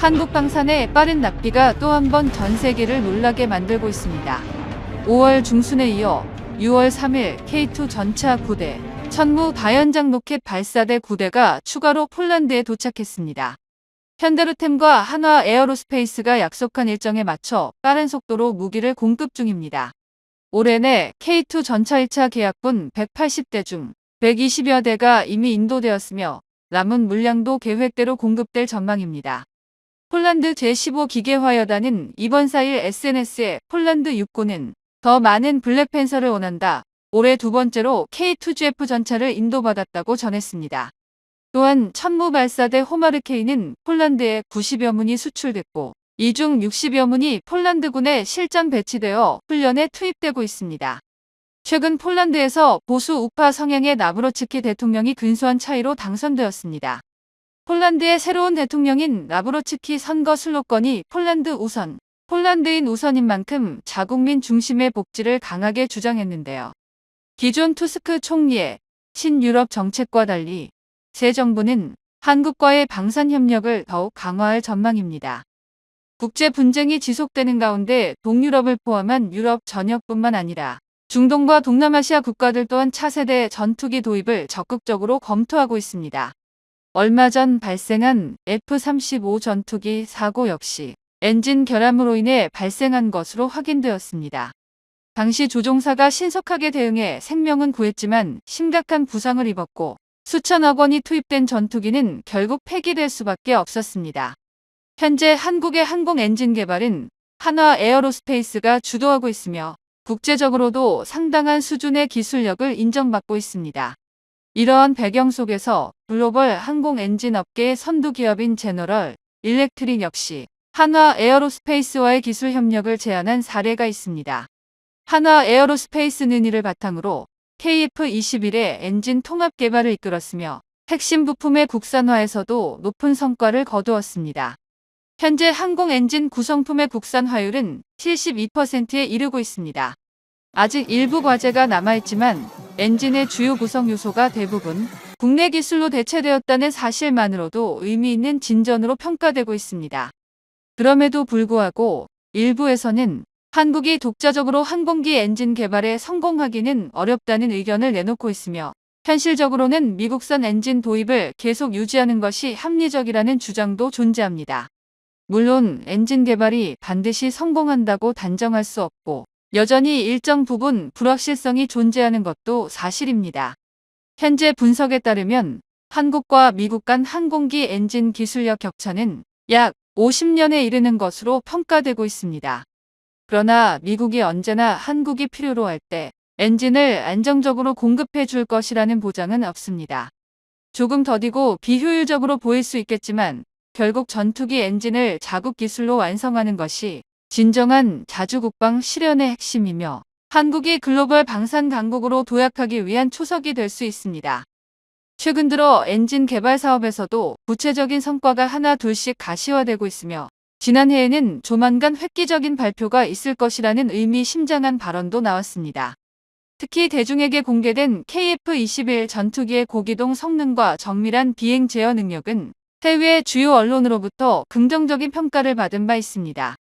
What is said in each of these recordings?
한국 방산의 빠른 납기가 또 한 번 전 세계를 놀라게 만들고 있습니다. 5월 중순에 이어 6월 3일 K2 전차 9대, 천무 다연장 로켓 발사대 9대가 추가로 폴란드에 도착했습니다. 현대로템과 한화 에어로스페이스가 약속한 일정에 맞춰 빠른 속도로 무기를 공급 중입니다. 올해 내 K2 전차 1차 계약분 180대 중 120여 대가 이미 인도되었으며 남은 물량도 계획대로 공급될 전망입니다. 폴란드 제15기계화여단은 이번 4일 SNS에 폴란드 육군은 더 많은 블랙팬서를 원한다. 올해 두 번째로 K2GF 전차를 인도받았다고 전했습니다. 또한 천무 발사대 호마르케이는 폴란드에 90여 문이 수출됐고 이 중 60여 문이 폴란드군에 실전 배치되어 훈련에 투입되고 있습니다. 최근 폴란드에서 보수 우파 성향의 나브로츠키 대통령이 근소한 차이로 당선되었습니다. 폴란드의 새로운 대통령인 나브로츠키 선거 슬로건이 폴란드 우선, 폴란드인 우선인 만큼 자국민 중심의 복지를 강하게 주장했는데요. 기존 투스크 총리의 친유럽 정책과 달리 새 정부는 한국과의 방산 협력을 더욱 강화할 전망입니다. 국제 분쟁이 지속되는 가운데 동유럽을 포함한 유럽 전역뿐만 아니라 중동과 동남아시아 국가들 또한 차세대 전투기 도입을 적극적으로 검토하고 있습니다. 얼마 전 발생한 F-35 전투기 사고 역시 엔진 결함으로 인해 발생한 것으로 확인되었습니다. 당시 조종사가 신속하게 대응해 생명은 구했지만 심각한 부상을 입었고 수천억 원이 투입된 전투기는 결국 폐기될 수밖에 없었습니다. 현재 한국의 항공 엔진 개발은 한화 에어로스페이스가 주도하고 있으며 국제적으로도 상당한 수준의 기술력을 인정받고 있습니다. 이러한 배경 속에서 글로벌 항공 엔진 업계의 선두 기업인 제너럴 일렉트릭 역시 한화 에어로스페이스와의 기술 협력을 제안한 사례가 있습니다. 한화 에어로스페이스는 이를 바탕으로 KF-21의 엔진 통합 개발을 이끌었으며 핵심 부품의 국산화에서도 높은 성과를 거두었습니다. 현재 항공 엔진 구성품의 국산화율은 72%에 이르고 있습니다. 아직 일부 과제가 남아있지만 엔진의 주요 구성 요소가 대부분 국내 기술로 대체되었다는 사실만으로도 의미 있는 진전으로 평가되고 있습니다. 그럼에도 불구하고 일부에서는 한국이 독자적으로 항공기 엔진 개발에 성공하기는 어렵다는 의견을 내놓고 있으며 현실적으로는 미국산 엔진 도입을 계속 유지하는 것이 합리적이라는 주장도 존재합니다. 물론 엔진 개발이 반드시 성공한다고 단정할 수 없고 여전히 일정 부분 불확실성이 존재하는 것도 사실입니다. 현재 분석에 따르면 한국과 미국 간 항공기 엔진 기술력 격차는 약 50년에 이르는 것으로 평가되고 있습니다. 그러나 미국이 언제나 한국이 필요로 할 때 엔진을 안정적으로 공급해 줄 것이라는 보장은 없습니다. 조금 더디고 비효율적으로 보일 수 있겠지만 결국 전투기 엔진을 자국 기술로 완성하는 것이 진정한 자주국방 실현의 핵심이며 한국이 글로벌 방산 강국으로 도약하기 위한 초석이 될 수 있습니다. 최근 들어 엔진 개발 사업에서도 구체적인 성과가 하나 둘씩 가시화되고 있으며 지난해에는 조만간 획기적인 발표가 있을 것이라는 의미심장한 발언도 나왔습니다. 특히 대중에게 공개된 KF-21 전투기의 고기동 성능과 정밀한 비행 제어 능력은 해외 주요 언론으로부터 긍정적인 평가를 받은 바 있습니다.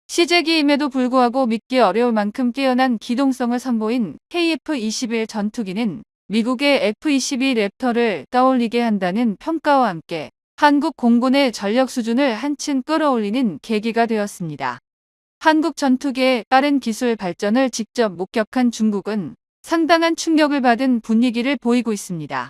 시제기임에도 불구하고 믿기 어려울 만큼 뛰어난 기동성을 선보인 KF-21 전투기는 미국의 F-22 랩터를 떠올리게 한다는 평가와 함께 한국 공군의 전력 수준을 한층 끌어올리는 계기가 되었습니다. 한국 전투기의 빠른 기술 발전을 직접 목격한 중국은 상당한 충격을 받은 분위기를 보이고 있습니다.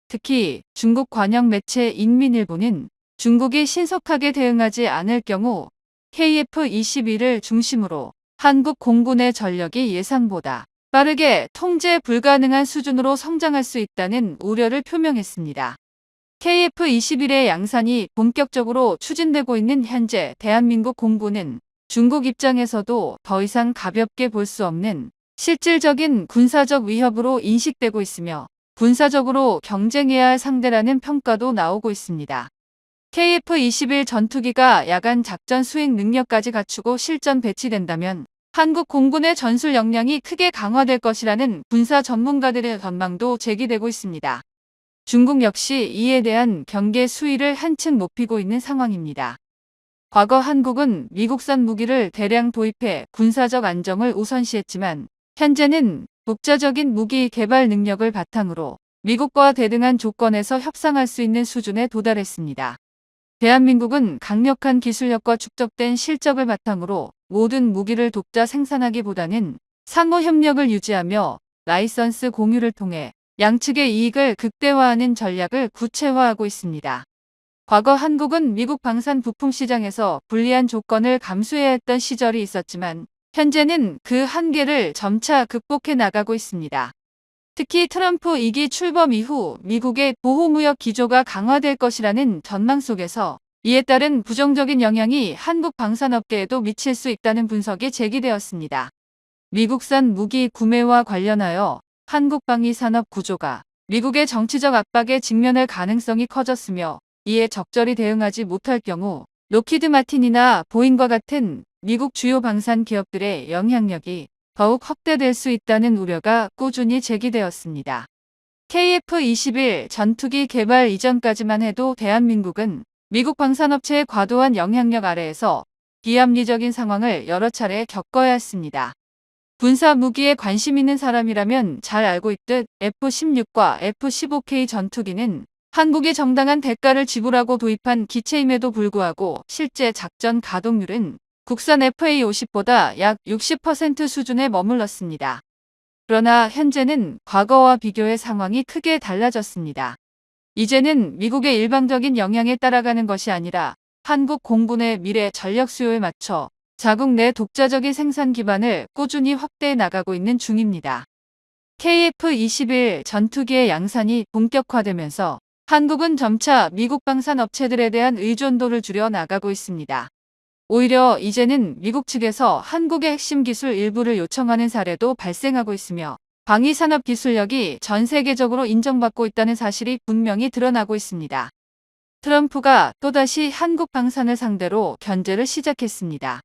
특히 중국 관영 매체 인민일보는 중국이 신속하게 대응하지 않을 경우 KF-21을 중심으로 한국 공군의 전력이 예상보다 빠르게 통제 불가능한 수준으로 성장할 수 있다는 우려를 표명했습니다. KF-21의 양산이 본격적으로 추진되고 있는 현재 대한민국 공군은 중국 입장에서도 더 이상 가볍게 볼 수 없는 실질적인 군사적 위협으로 인식되고 있으며 군사적으로 경쟁해야 할 상대라는 평가도 나오고 있습니다. KF-21 전투기가 야간 작전 수행 능력까지 갖추고 실전 배치된다면 한국 공군의 전술 역량이 크게 강화될 것이라는 군사 전문가들의 전망도 제기되고 있습니다. 중국 역시 이에 대한 경계 수위를 한층 높이고 있는 상황입니다. 과거 한국은 미국산 무기를 대량 도입해 군사적 안정을 우선시했지만 현재는 독자적인 무기 개발 능력을 바탕으로 미국과 대등한 조건에서 협상할 수 있는 수준에 도달했습니다. 대한민국은 강력한 기술력과 축적된 실적을 바탕으로 모든 무기를 독자 생산하기보다는 상호 협력을 유지하며 라이선스 공유를 통해 양측의 이익을 극대화하는 전략을 구체화하고 있습니다. 과거 한국은 미국 방산 부품 시장에서 불리한 조건을 감수해야 했던 시절이 있었지만 현재는 그 한계를 점차 극복해 나가고 있습니다. 특히 트럼프 2기 출범 이후 미국의 보호무역 기조가 강화될 것이라는 전망 속에서 이에 따른 부정적인 영향이 한국 방산업계에도 미칠 수 있다는 분석이 제기되었습니다. 미국산 무기 구매와 관련하여 한국 방위 산업 구조가 미국의 정치적 압박에 직면할 가능성이 커졌으며 이에 적절히 대응하지 못할 경우 록히드 마틴이나 보잉과 같은 미국 주요 방산 기업들의 영향력이 더욱 확대될 수 있다는 우려가 꾸준히 제기되었습니다. KF-21 전투기 개발 이전까지만 해도 대한민국은 미국 방산업체의 과도한 영향력 아래에서 비합리적인 상황을 여러 차례 겪어야 했습니다. 군사 무기에 관심 있는 사람이라면 잘 알고 있듯 F-16과 F-15K 전투기는 한국이 정당한 대가를 지불하고 도입한 기체임에도 불구하고 실제 작전 가동률은 국산 FA-50보다 약 60% 수준에 머물렀습니다. 그러나 현재는 과거와 비교해 상황이 크게 달라졌습니다. 이제는 미국의 일방적인 영향에 따라가는 것이 아니라 한국 공군의 미래 전력 수요에 맞춰 자국 내 독자적인 생산 기반을 꾸준히 확대해 나가고 있는 중입니다. KF-21 전투기의 양산이 본격화되면서 한국은 점차 미국 방산 업체들에 대한 의존도를 줄여 나가고 있습니다. 오히려 이제는 미국 측에서 한국의 핵심 기술 일부를 요청하는 사례도 발생하고 있으며 방위산업 기술력이 전 세계적으로 인정받고 있다는 사실이 분명히 드러나고 있습니다. 트럼프가 또다시 한국 방산을 상대로 견제를 시작했습니다.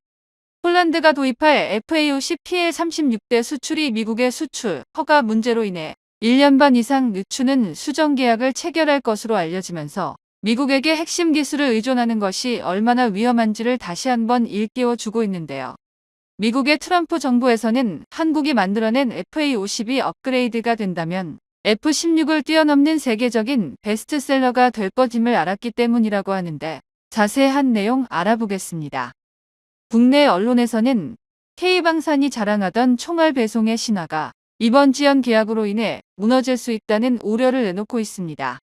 폴란드가 도입할 FA-50 PL-36대 수출이 미국의 수출 허가 문제로 인해 1년 반 이상 늦추는 수정 계약을 체결할 것으로 알려지면서 미국에게 핵심 기술을 의존하는 것이 얼마나 위험한지를 다시 한번 일깨워 주고 있는데요. 미국의 트럼프 정부에서는 한국이 만들어낸 FA-50이 업그레이드가 된다면 F-16을 뛰어넘는 세계적인 베스트셀러가 될 것임을 알았기 때문이라고 하는데 자세한 내용 알아보겠습니다. 국내 언론에서는 K방산이 자랑하던 총알 배송의 신화가 이번 지연 계약으로 인해 무너질 수 있다는 우려를 내놓고 있습니다.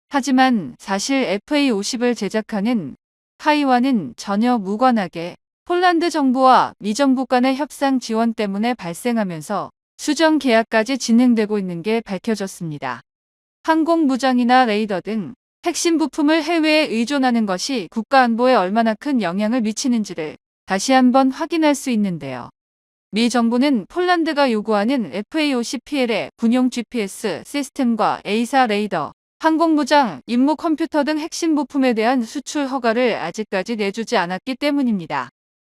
하지만 사실 FA-50을 제작하는 카이와는 전혀 무관하게 폴란드 정부와 미 정부 간의 협상 지원 때문에 발생하면서 수정 계약까지 진행되고 있는 게 밝혀졌습니다. 항공무장이나 레이더 등 핵심 부품을 해외에 의존하는 것이 국가안보에 얼마나 큰 영향을 미치는지를 다시 한번 확인할 수 있는데요. 미 정부는 폴란드가 요구하는 FA-50PL의 군용 GPS 시스템과 A사 레이더, 항공무장, 임무 컴퓨터 등 핵심 부품에 대한 수출 허가를 아직까지 내주지 않았기 때문입니다.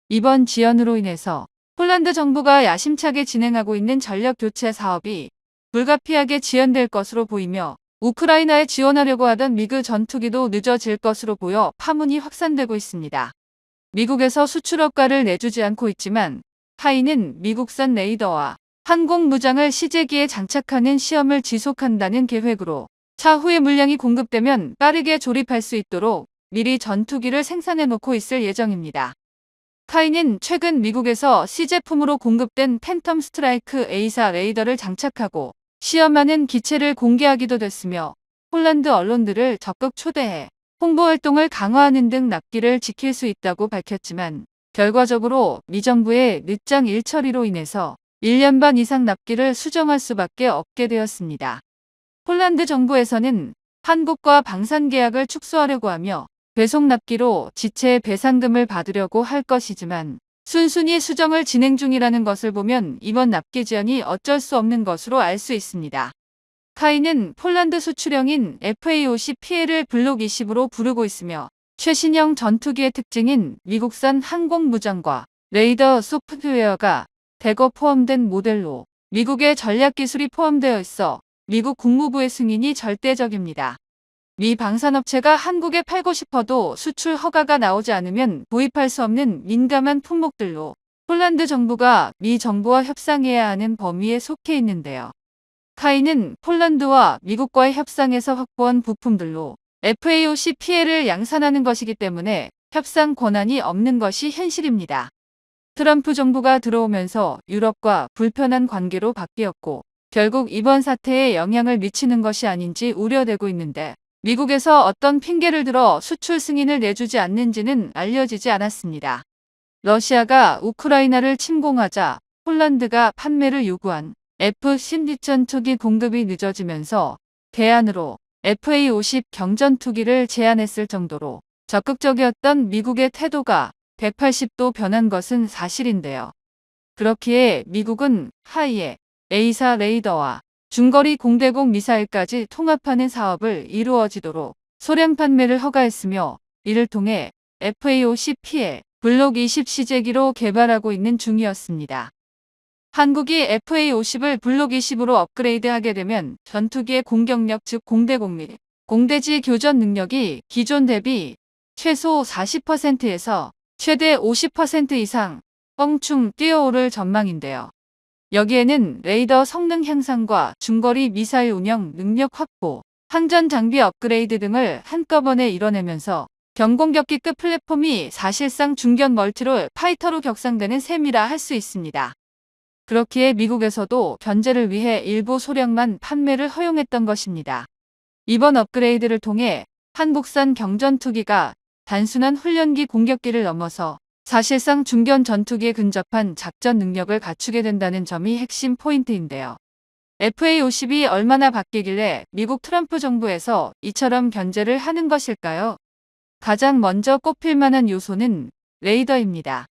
이번 지연으로 인해서 폴란드 정부가 야심차게 진행하고 있는 전력 교체 사업이 불가피하게 지연될 것으로 보이며 우크라이나에 지원하려고 하던 미그 전투기도 늦어질 것으로 보여 파문이 확산되고 있습니다. 미국에서 수출 허가를 내주지 않고 있지만 카이는 미국산 레이더와 항공무장을 시제기에 장착하는 시험을 지속한다는 계획으로 차후에 물량이 공급되면 빠르게 조립할 수 있도록 미리 전투기를 생산해 놓고 있을 예정입니다. 카이는 최근 미국에서 시제품으로 공급된 팬텀 스트라이크 A사 레이더를 장착하고 시험하는 기체를 공개하기도 됐으며 폴란드 언론들을 적극 초대해 홍보 활동을 강화하는 등 납기를 지킬 수 있다고 밝혔지만 결과적으로 미 정부의 늦장 일처리로 인해서 1년 반 이상 납기를 수정할 수밖에 없게 되었습니다. 폴란드 정부에서는 한국과 방산 계약을 축소하려고 하며 배송 납기로 지체 배상금을 받으려고 할 것이지만 순순히 수정을 진행 중이라는 것을 보면 이번 납기 지연이 어쩔 수 없는 것으로 알 수 있습니다. 카이는 폴란드 수출형인 FA-50PL을 블록 20으로 부르고 있으며 최신형 전투기의 특징인 미국산 항공무장과 레이더 소프트웨어가 대거 포함된 모델로 미국의 전략기술이 포함되어 있어 미국 국무부의 승인이 절대적입니다. 미 방산업체가 한국에 팔고 싶어도 수출 허가가 나오지 않으면 도입할 수 없는 민감한 품목들로 폴란드 정부가 미 정부와 협상해야 하는 범위에 속해 있는데요. 카이는 폴란드와 미국과의 협상에서 확보한 부품들로 FAOC 피해를 양산하는 것이기 때문에 협상 권한이 없는 것이 현실입니다. 트럼프 정부가 들어오면서 유럽과 불편한 관계로 바뀌었고 결국 이번 사태에 영향을 미치는 것이 아닌지 우려되고 있는데 미국에서 어떤 핑계를 들어 수출 승인을 내주지 않는지는 알려지지 않았습니다. 러시아가 우크라이나를 침공하자 폴란드가 판매를 요구한 F-16 전투기 공급이 늦어지면서 대안으로 FA-50 경전투기를 제안했을 정도로 적극적이었던 미국의 태도가 180도 변한 것은 사실인데요. 그렇기에 미국은 하이에 A사 레이더와 중거리 공대공 미사일까지 통합하는 사업을 이루어지도록 소량 판매를 허가했으며 이를 통해 FA-50P의 블록 20 시제기로 개발하고 있는 중이었습니다. 한국이 FA-50을 블록 20으로 업그레이드하게 되면 전투기의 공격력 즉 공대공 및 공대지 교전 능력이 기존 대비 최소 40%에서 최대 50% 이상 껑충 뛰어오를 전망인데요. 여기에는 레이더 성능 향상과 중거리 미사일 운영 능력 확보, 항전 장비 업그레이드 등을 한꺼번에 이뤄내면서 경공격기급 플랫폼이 사실상 중견 멀티롤 파이터로 격상되는 셈이라 할 수 있습니다. 그렇기에 미국에서도 견제를 위해 일부 소량만 판매를 허용했던 것입니다. 이번 업그레이드를 통해 한국산 경전투기가 단순한 훈련기 공격기를 넘어서 사실상 중견 전투기에 근접한 작전 능력을 갖추게 된다는 점이 핵심 포인트인데요. FA-50이 얼마나 바뀌길래 미국 트럼프 정부에서 이처럼 견제를 하는 것일까요? 가장 먼저 꼽힐 만한 요소는 레이더입니다.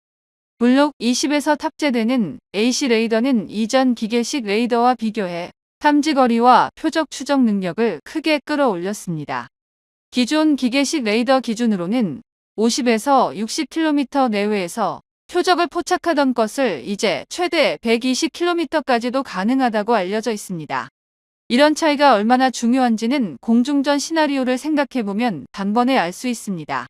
블록 20에서 탑재되는 AC 레이더는 이전 기계식 레이더와 비교해 탐지거리와 표적 추적 능력을 크게 끌어올렸습니다. 기존 기계식 레이더 기준으로는 50에서 60km 내외에서 표적을 포착하던 것을 이제 최대 120km까지도 가능하다고 알려져 있습니다. 이런 차이가 얼마나 중요한지는 공중전 시나리오를 생각해보면 단번에 알 수 있습니다.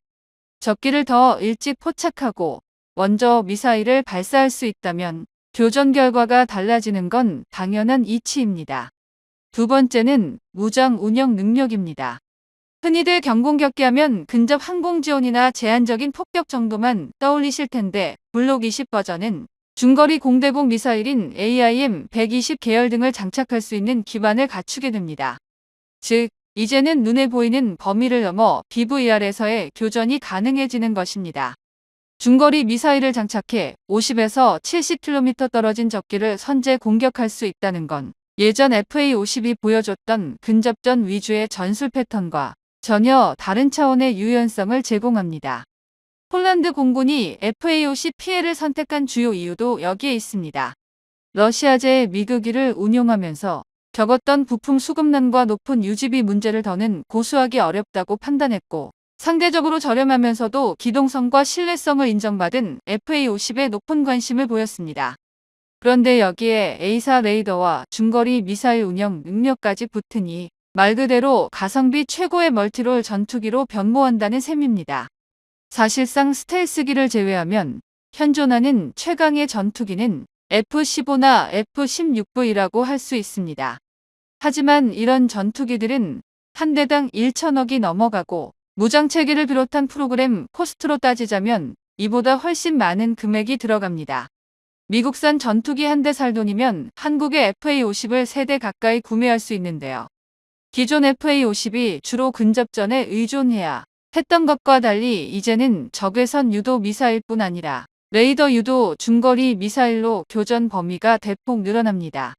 적기를 더 일찍 포착하고 먼저 미사일을 발사할 수 있다면 교전 결과가 달라지는 건 당연한 이치입니다. 두 번째는 무장 운영 능력입니다. 흔히들 경공격기 하면 근접 항공지원이나 제한적인 폭격 정도만 떠올리실 텐데 블록 20 버전은 중거리 공대공 미사일인 AIM-120 계열 등을 장착할 수 있는 기반을 갖추게 됩니다. 즉, 이제는 눈에 보이는 범위를 넘어 BVR에서의 교전이 가능해지는 것입니다. 중거리 미사일을 장착해 50에서 70km 떨어진 적기를 선제 공격할 수 있다는 건 예전 FA-50이 보여줬던 근접전 위주의 전술 패턴과 전혀 다른 차원의 유연성을 제공합니다. 폴란드 공군이 FA-50 피해를 선택한 주요 이유도 여기에 있습니다. 러시아제 미그기를 운용하면서 겪었던 부품 수급난과 높은 유지비 문제를 더는 고수하기 어렵다고 판단했고 상대적으로 저렴하면서도 기동성과 신뢰성을 인정받은 FA-50에 높은 관심을 보였습니다. 그런데 여기에 A사 레이더와 중거리 미사일 운영 능력까지 붙으니 말 그대로 가성비 최고의 멀티롤 전투기로 변모한다는 셈입니다. 사실상 스텔스기를 제외하면 현존하는 최강의 전투기는 F-15나 F-16V라고 할 수 있습니다. 하지만 이런 전투기들은 한 대당 1천억이 넘어가고 무장체계를 비롯한 프로그램 코스트로 따지자면 이보다 훨씬 많은 금액이 들어갑니다. 미국산 전투기 한 대 살 돈이면 한국의 FA-50을 3대 가까이 구매할 수 있는데요. 기존 FA-50이 주로 근접전에 의존해야 했던 것과 달리 이제는 적외선 유도 미사일뿐 아니라 레이더 유도 중거리 미사일로 교전 범위가 대폭 늘어납니다.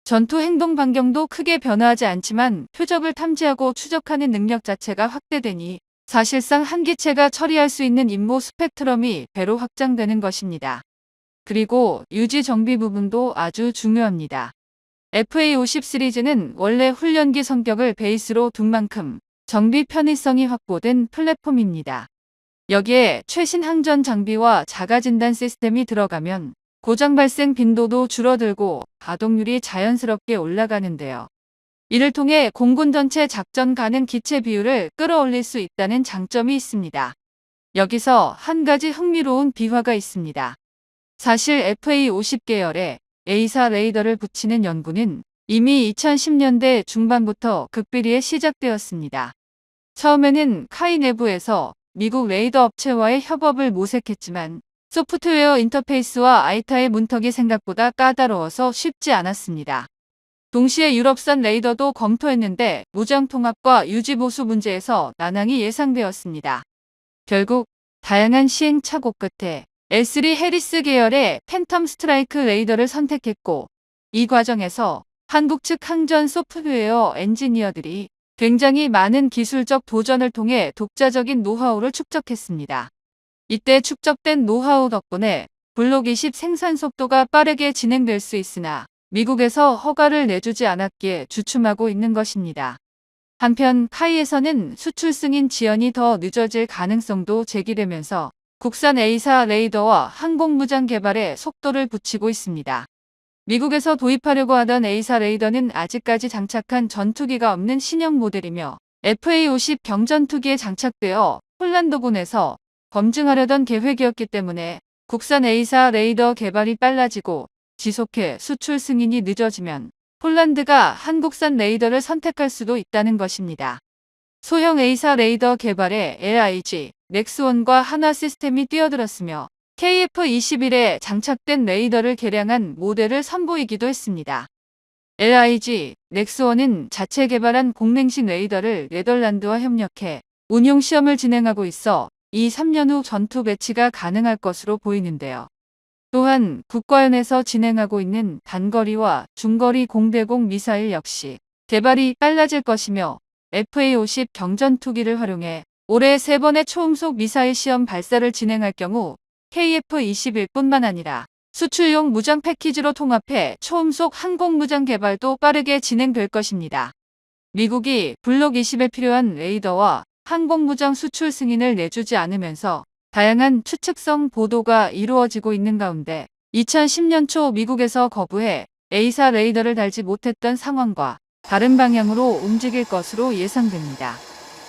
전투 행동 반경도 크게 변화하지 않지만 표적을 탐지하고 추적하는 능력 자체가 확대되니 사실상 한 기체가 처리할 수 있는 임무 스펙트럼이 배로 확장되는 것입니다. 그리고 유지 정비 부분도 아주 중요합니다. FA-50 시리즈는 원래 훈련기 성격을 베이스로 둔 만큼 정비 편의성이 확보된 플랫폼입니다. 여기에 최신 항전 장비와 자가진단 시스템이 들어가면 고장 발생 빈도도 줄어들고 가동률이 자연스럽게 올라가는데요. 이를 통해 공군 전체 작전 가능 기체 비율을 끌어올릴 수 있다는 장점이 있습니다. 여기서 한 가지 흥미로운 비화가 있습니다. 사실 FA-50 계열에 A사 레이더를 붙이는 연구는 이미 2010년대 중반부터 극비리에 시작되었습니다. 처음에는 카이 내부에서 미국 레이더 업체와의 협업을 모색했지만 소프트웨어 인터페이스와 아이타의 문턱이 생각보다 까다로워서 쉽지 않았습니다. 동시에 유럽산 레이더도 검토했는데 무장 통합과 유지 보수 문제에서 난항이 예상되었습니다. 결국 다양한 시행착오 끝에 L3 해리스 계열의 팬텀 스트라이크 레이더를 선택했고, 이 과정에서 한국 측 항전 소프트웨어 엔지니어들이 굉장히 많은 기술적 도전을 통해 독자적인 노하우를 축적했습니다. 이때 축적된 노하우 덕분에 블록 20 생산 속도가 빠르게 진행될 수 있으나 미국에서 허가를 내주지 않았기에 주춤하고 있는 것입니다. 한편 카이에서는 수출 승인 지연이 더 늦어질 가능성도 제기되면서 국산 A사 레이더와 항공무장 개발에 속도를 붙이고 있습니다. 미국에서 도입하려고 하던 A사 레이더는 아직까지 장착한 전투기가 없는 신형 모델이며 FA-50 경전투기에 장착되어 폴란드군에서 검증하려던 계획이었기 때문에 국산 A사 레이더 개발이 빨라지고 지속해 수출 승인이 늦어지면 폴란드가 한국산 레이더를 선택할 수도 있다는 것입니다. 소형 A사 레이더 개발에 LIG, 넥스원과 한화 시스템이 뛰어들었으며 KF-21에 장착된 레이더를 개량한 모델을 선보이기도 했습니다. LIG, 넥스원은 자체 개발한 공랭식 레이더를 네덜란드와 협력해 운용 시험을 진행하고 있어 2-3년 후 전투 배치가 가능할 것으로 보이는데요. 또한 국과연에서 진행하고 있는 단거리와 중거리 공대공 미사일 역시 개발이 빨라질 것이며 FA-50 경전투기를 활용해 올해 3번의 초음속 미사일 시험 발사를 진행할 경우 KF-21뿐만 아니라 수출용 무장 패키지로 통합해 초음속 항공무장 개발도 빠르게 진행될 것입니다. 미국이 블록 20에 필요한 레이더와 항공무장 수출 승인을 내주지 않으면서 다양한 추측성 보도가 이루어지고 있는 가운데 2010년 초 미국에서 거부해 A사 레이더를 달지 못했던 상황과 다른 방향으로 움직일 것으로 예상됩니다.